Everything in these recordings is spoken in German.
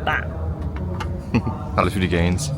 Bam. Alles für die Gains.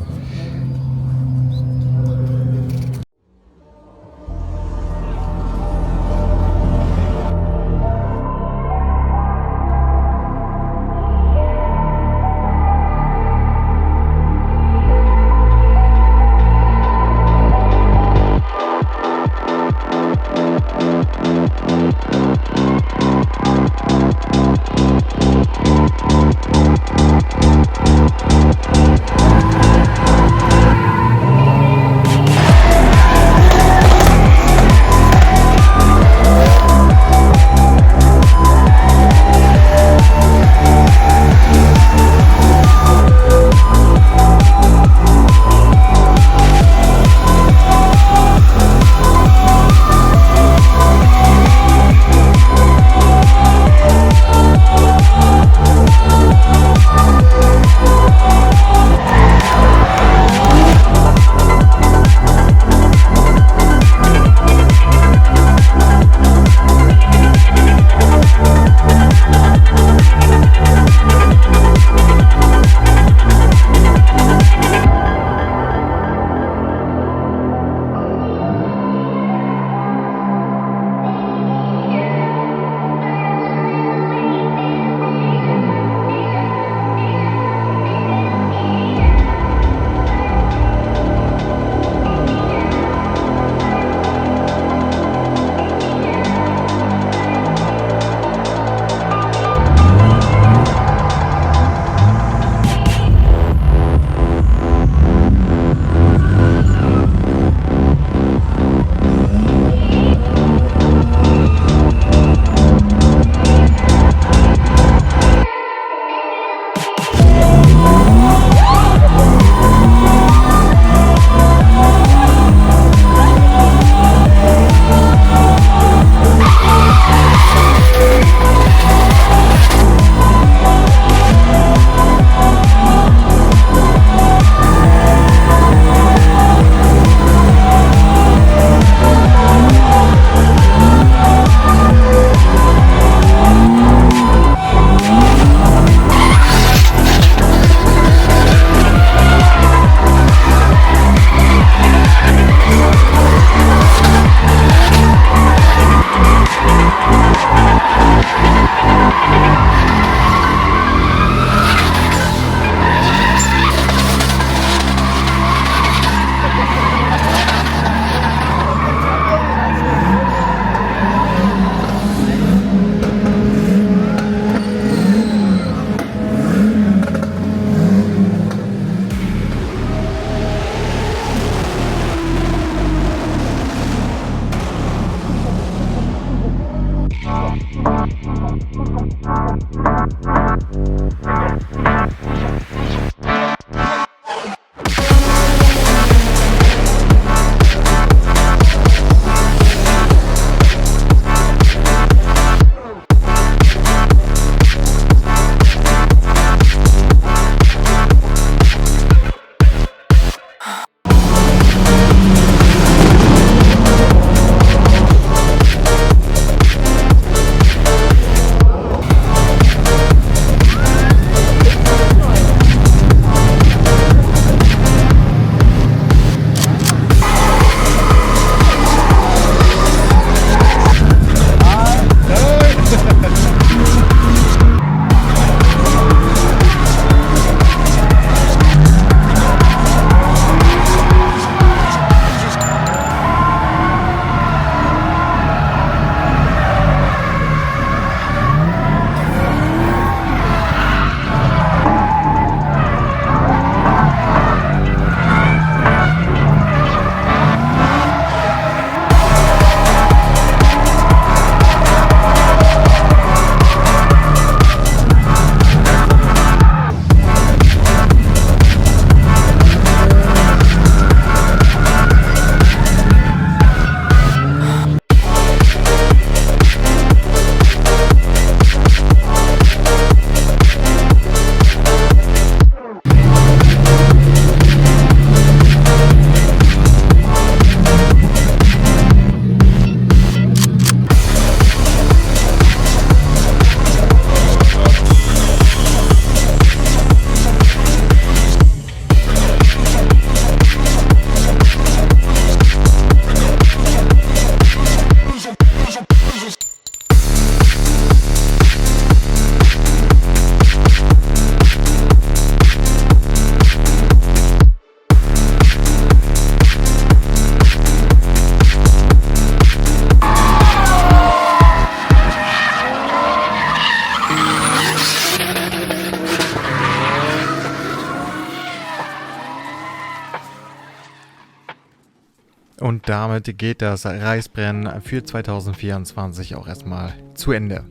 und damit geht das Reisbrennen für 2024 auch erstmal zu Ende.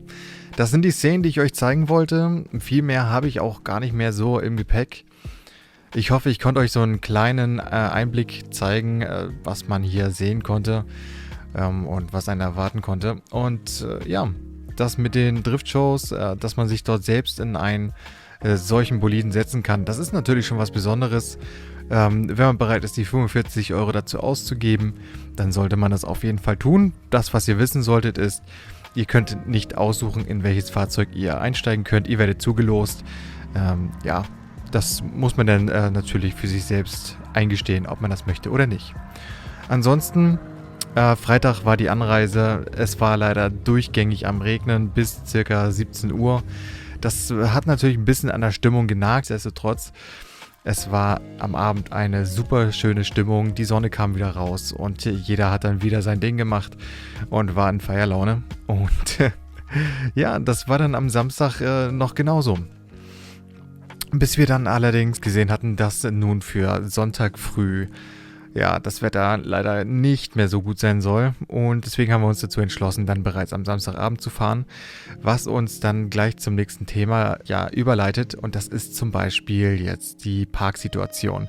Das sind die Szenen, die ich euch zeigen wollte. Viel mehr habe ich auch gar nicht mehr so im Gepäck. Ich hoffe, ich konnte euch so einen kleinen Einblick zeigen, was man hier sehen konnte und was einen erwarten konnte. Und ja, das mit den Driftshows, dass man sich dort selbst in einen solchen Boliden setzen kann, das ist natürlich schon was Besonderes. Wenn man bereit ist, die 45 € dazu auszugeben, dann sollte man das auf jeden Fall tun. Das, was ihr wissen solltet, ist, ihr könnt nicht aussuchen, in welches Fahrzeug ihr einsteigen könnt. Ihr werdet zugelost. Ja, das muss man dann natürlich für sich selbst eingestehen, ob man das möchte oder nicht. Ansonsten, Freitag war die Anreise. Es war leider durchgängig am Regnen bis ca. 17 Uhr. Das hat natürlich ein bisschen an der Stimmung genagt, nichtsdestotrotz. Es war am Abend eine super schöne Stimmung. Die Sonne kam wieder raus und jeder hat dann wieder sein Ding gemacht und war in Feierlaune. Und ja, das war dann am Samstag noch genauso. Bis wir dann allerdings gesehen hatten, dass nun für Sonntag früh ja, das Wetter leider nicht mehr so gut sein soll. Und deswegen haben wir uns dazu entschlossen, dann bereits am Samstagabend zu fahren, was uns dann gleich zum nächsten Thema ja überleitet. Und das ist zum Beispiel jetzt die Parksituation.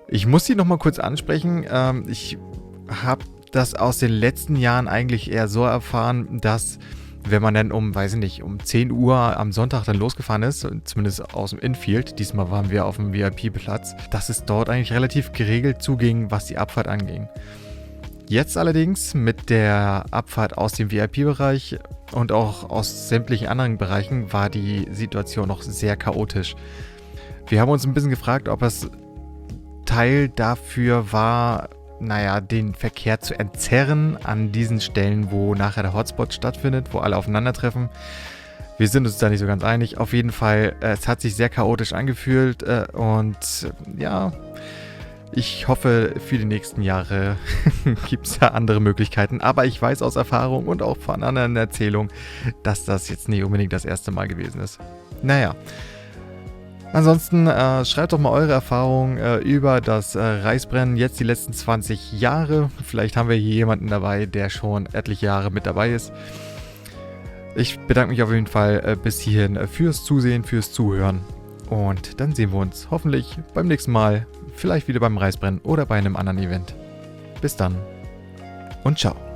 Ich muss die nochmal kurz ansprechen. Ich habe das aus den letzten Jahren eigentlich eher so erfahren, dass wenn man dann um 10 Uhr am Sonntag dann losgefahren ist, zumindest aus dem Infield, diesmal waren wir auf dem VIP-Platz, dass es dort eigentlich relativ geregelt zuging, was die Abfahrt anging. Jetzt allerdings mit der Abfahrt aus dem VIP-Bereich und auch aus sämtlichen anderen Bereichen war die Situation noch sehr chaotisch. Wir haben uns ein bisschen gefragt, ob es Teil dafür war, den Verkehr zu entzerren an diesen Stellen, wo nachher der Hotspot stattfindet, wo alle aufeinandertreffen. Wir sind uns da nicht so ganz einig. Auf jeden Fall, es hat sich sehr chaotisch angefühlt und ja, ich hoffe, für die nächsten Jahre gibt es da andere Möglichkeiten. Aber ich weiß aus Erfahrung und auch von anderen Erzählungen, dass das jetzt nicht unbedingt das erste Mal gewesen ist. Naja. Ansonsten schreibt doch mal eure Erfahrungen über das Reisbrennen jetzt die letzten 20 Jahre. Vielleicht haben wir hier jemanden dabei, der schon etliche Jahre mit dabei ist. Ich bedanke mich auf jeden Fall bis hierhin fürs Zusehen, fürs Zuhören. Und dann sehen wir uns hoffentlich beim nächsten Mal, vielleicht wieder beim Reisbrennen oder bei einem anderen Event. Bis dann und ciao.